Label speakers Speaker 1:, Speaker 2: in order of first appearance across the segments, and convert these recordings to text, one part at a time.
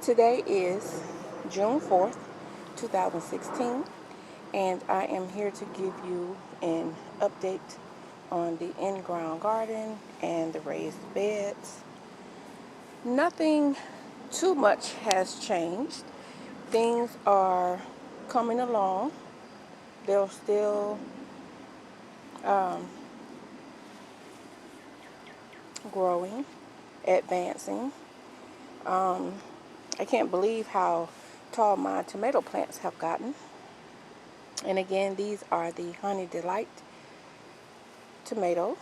Speaker 1: Today is June 4th, 2016, and I am here to give you an update on the in-ground garden and the raised beds. Nothing too much has changed. Things are coming along. They're still growing, advancing. I can't believe how tall my tomato plants have gotten. And again, these are the Honey Delight tomato.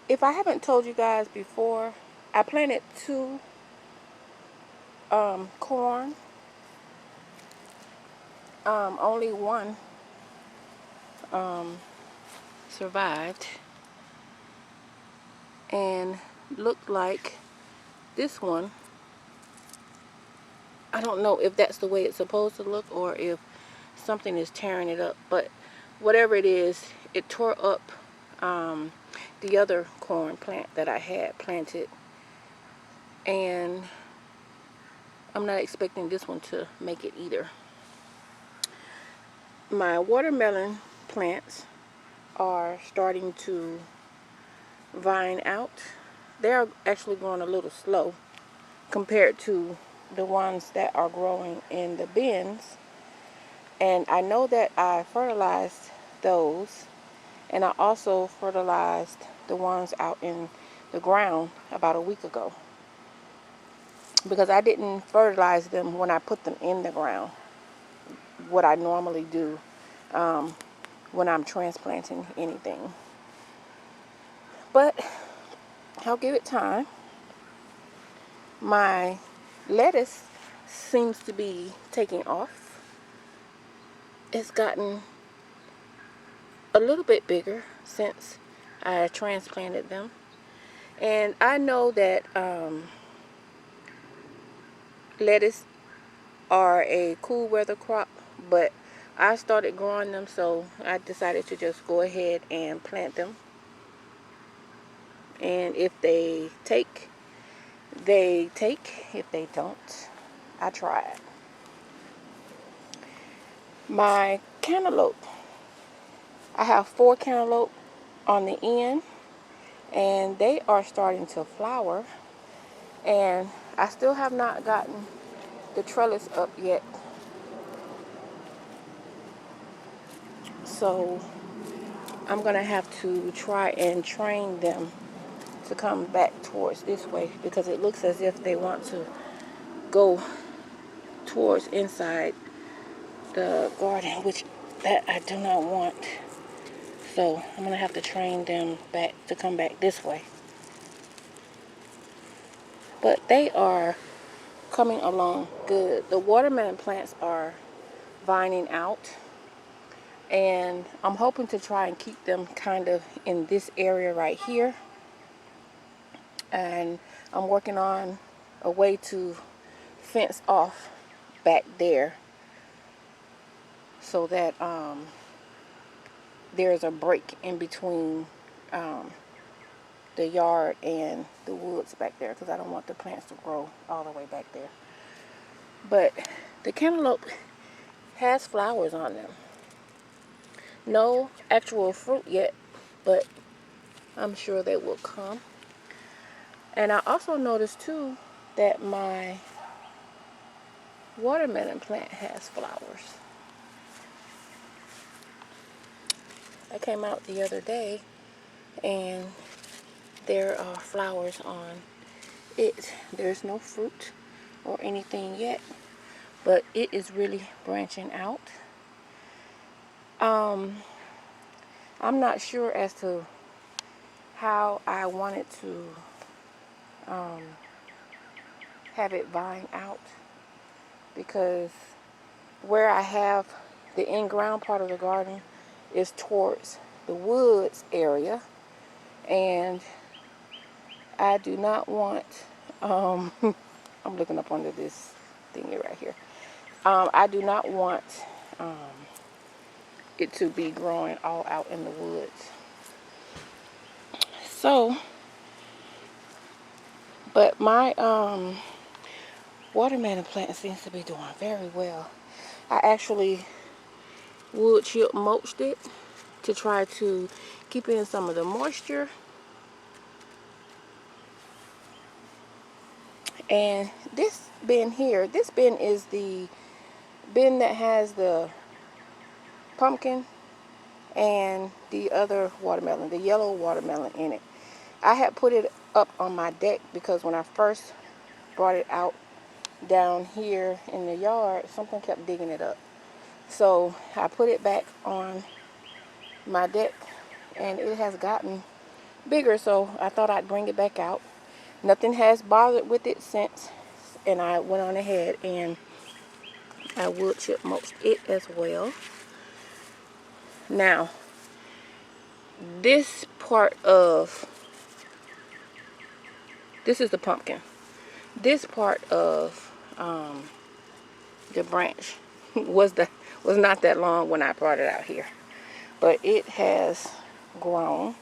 Speaker 1: If I haven't told you guys before, I planted two corn. Only one survived, and looked like this one. I don't know if that's the way it's supposed to look or if something is tearing it up, but whatever it is, it tore up the other corn plant that I had planted, and I'm not expecting this one to make it either. My watermelon plants are starting to vine out. They're actually growing a little slow compared to the ones that are growing in the bins. And I know that I fertilized those, and I also fertilized the ones out in the ground about a week ago, because I didn't fertilize them when I put them in the ground, what I normally do when I'm transplanting anything. But I'll give it time. My lettuce seems to be taking off. It's gotten a little bit bigger since I transplanted them. And I know that lettuce are a cool weather crop, but I started growing them, so I decided to just go ahead and plant them. And if they take, they take. If they don't, I tried. My cantaloupe, I have 4 cantaloupe on the end, and they are starting to flower, and I still have not gotten the trellis up yet. So I'm going to have to try and train them to come back towards this way, because it looks as if they want to go towards inside the garden, which that I do not want. So I'm going to have to train them back to come back this way. But they are coming along good. The watermelon plants are vining out, and I'm hoping to try and keep them kind of in this area right here. And I'm working on a way to fence off back there so that there's a break in between the yard and the woods back there, because I don't want the plants to grow all the way back there. But the cantaloupe has flowers on them. No actual fruit yet, but I'm sure they will come. And I also noticed too that my watermelon plant has flowers. I came out the other day and there are flowers on it. There's no fruit or anything yet, but it is really branching out. I'm not sure as to how I wanted to have it vine out, because where I have the in-ground part of the garden is towards the woods area, and I do not want I'm looking up under this thingy right here. I do not want um, it to be growing all out in the woods. So, but my watermelon plant seems to be doing very well. I actually wood chip mulched it to try to keep in some of the moisture. And this bin here, this bin is the bin that has the pumpkin and the other watermelon, the yellow watermelon in it. I had put it up on my deck because when I first brought it out down here in the yard, something kept digging it up. So I put it back on my deck and it has gotten bigger, so I thought I'd bring it back out. Nothing has bothered with it since, and I went on ahead and I wood chip mulched it as well. Now, this part of, this is the pumpkin. This part of the branch was not that long when I brought it out here, but it has grown.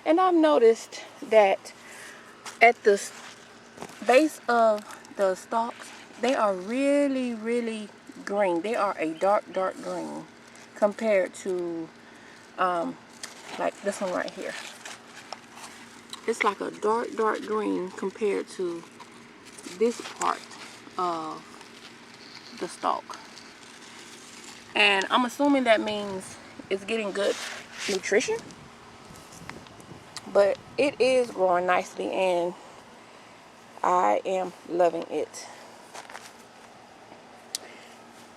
Speaker 1: And I've noticed that at the base of the stalks, they are really, really green. They are a dark, dark green compared to like this one right here. It's like a dark, dark green compared to this part of the stalk. And I'm assuming that means it's getting good nutrition. But it is growing nicely and I am loving it.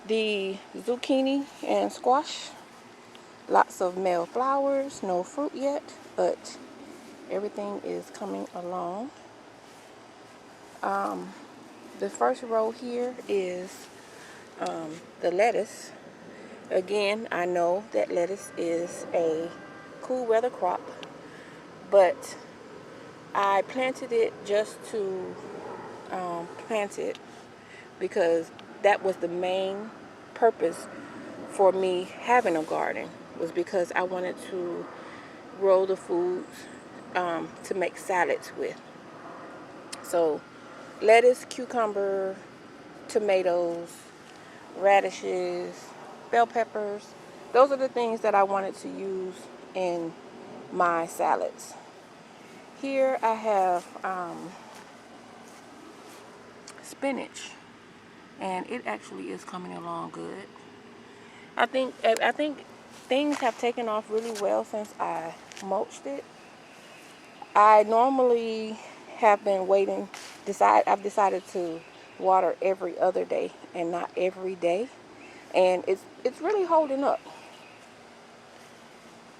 Speaker 1: The zucchini and squash, lots of male flowers, no fruit yet, but everything is coming along. The first row here is the lettuce. Again, I know that lettuce is a cool weather crop, but I planted it just to plant it because that was the main purpose for me having a garden, was because I wanted to grow the foods to make salads with. So lettuce, cucumber, tomatoes, radishes, bell peppers, those are the things that I wanted to use in my salads. Here I have spinach, and it actually is coming along good. I think things have taken off really well since I mulched it. I normally have been waiting. I've decided to water every other day and not every day, and it's really holding up.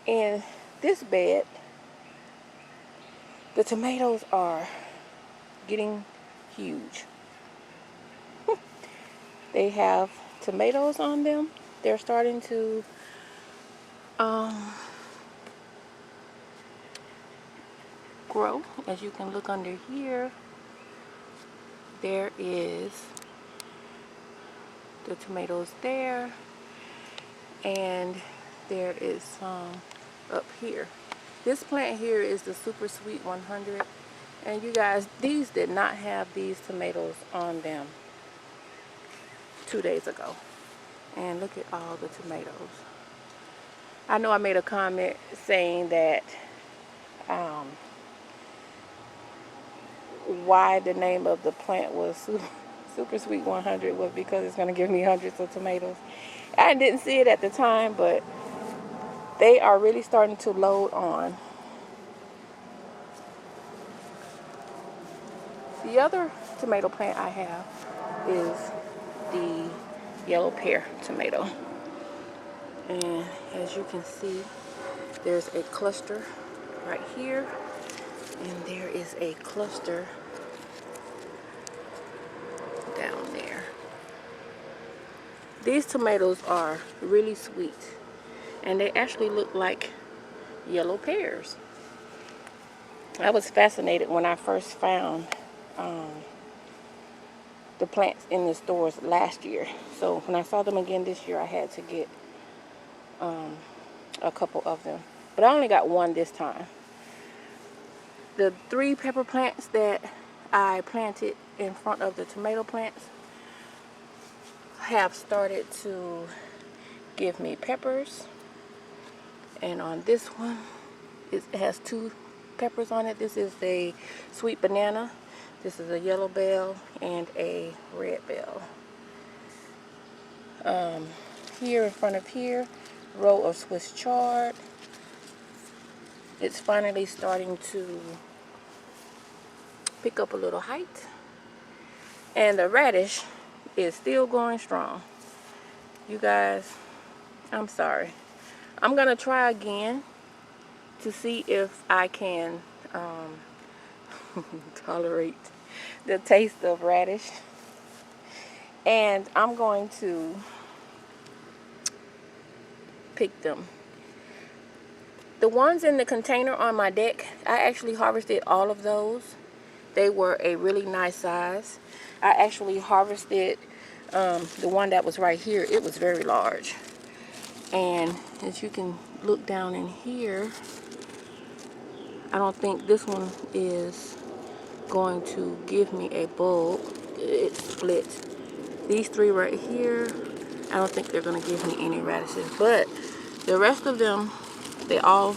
Speaker 1: In this bed, the tomatoes are getting huge. They have tomatoes on them. They're starting to grow. As you can look under here, there is the tomatoes there, and there is some up here. This plant here is the Super Sweet 100, and you guys, these did not have these tomatoes on them 2 days ago. And look at all the tomatoes. I know I made a comment saying that why the name of the plant was Super Sweet 100 was because it's going to give me hundreds of tomatoes. I didn't see it at the time, but they are really starting to load on. The other tomato plant I have is the yellow pear tomato. And as you can see, there's a cluster right here, and there is a cluster down there. These tomatoes are really sweet, and they actually look like yellow pears. I was fascinated when I first found the plants in the stores last year. So when I saw them again this year, I had to get a couple of them. But I only got one this time. The 3 pepper plants that I planted in front of the tomato plants have started to give me peppers. And on this one, it has 2 peppers on it. This is a sweet banana. This is a yellow bell and a red bell. Here in front of here, row of Swiss chard. It's finally starting to pick up a little height. And the radish is still going strong. You guys, I'm sorry. I'm gonna try again to see if I can tolerate the taste of radish. And I'm going to pick them. The ones in the container on my deck, I actually harvested all of those. They were a really nice size. I actually harvested the one that was right here. It was very large. And as you can look down in here, I don't think this one is going to give me a bulb. It's split. These 3 right here, I don't think they're going to give me any radishes. But the rest of them, they all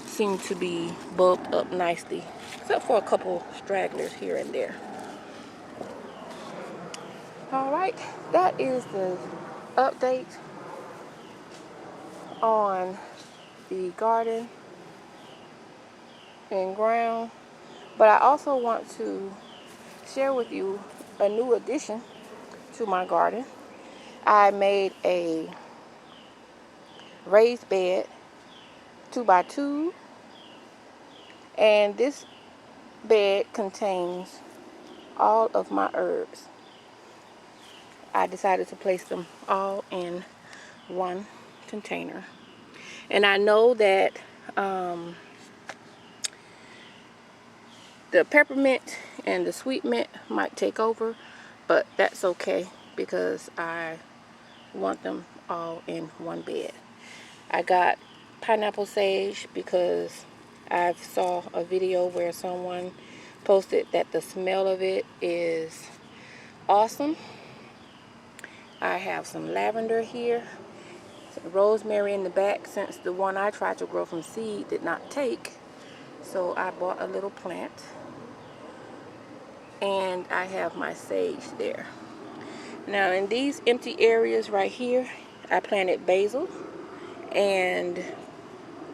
Speaker 1: seem to be bulbed up nicely, except for a couple stragglers here and there. Alright, that is the update on the garden and ground. But I also want to share with you a new addition to my garden. I made a raised bed 2x2, and this bed contains all of my herbs. I decided to place them all in one container. And I know that the peppermint and the sweet mint might take over, but that's okay because I want them all in one bed. I got pineapple sage because I saw a video where someone posted that the smell of it is awesome. I have some lavender here, some rosemary in the back since the one I tried to grow from seed did not take. So I bought a little plant, and I have my sage there. Now in these empty areas right here, I planted basil and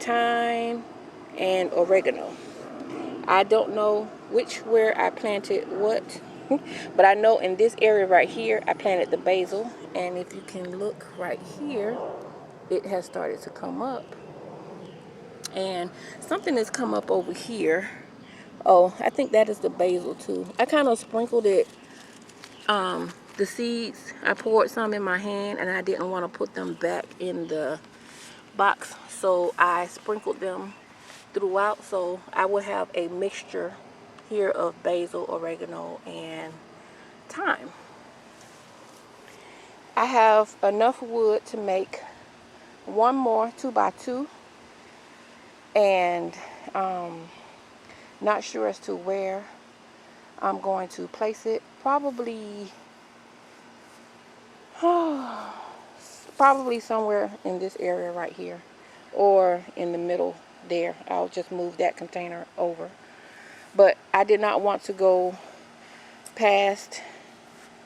Speaker 1: thyme and oregano. I don't know where I planted what, but I know in this area right here I planted the basil, and if you can look right here, it has started to come up. And something has come up over here. Oh, I think that is the basil too. I kind of sprinkled it, the seeds. I poured some in my hand and I didn't want to put them back in the box, so I sprinkled them throughout, so I will have a mixture here of basil, oregano, and thyme. I have enough wood to make one more 2x2, and not sure as to where I'm going to place it. Probably somewhere in this area right here, or in the middle there. I'll just move that container over. But I did not want to go past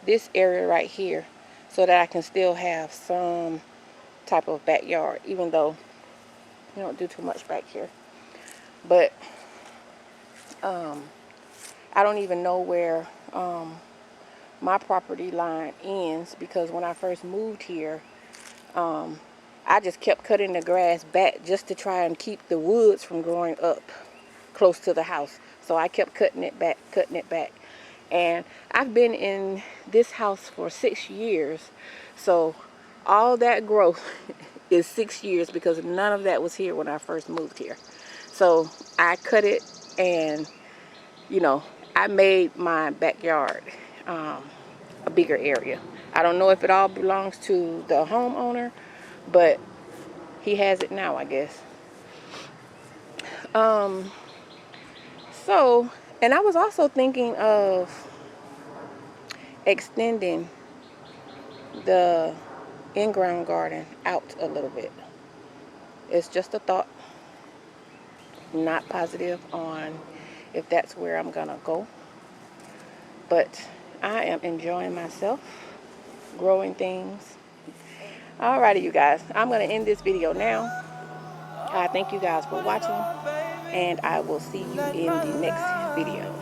Speaker 1: this area right here so that I can still have some type of backyard, even though you don't do too much back here. But I don't even know where my property line ends, because when I first moved here, I just kept cutting the grass back just to try and keep the woods from growing up close to the house. So I kept cutting it back. And I've been in this house for 6 years. So all that growth is 6 years, because none of that was here when I first moved here. So I cut it, and I made my backyard a bigger area. I don't know if it all belongs to the homeowner, but he has it now, I guess. So, and I was also thinking of extending the in-ground garden out a little bit. It's just a thought, not positive on if that's where I'm gonna go, but I am enjoying myself growing things. Alrighty, you guys, I'm gonna end this video now. I thank you guys for watching, and I will see you in the next video.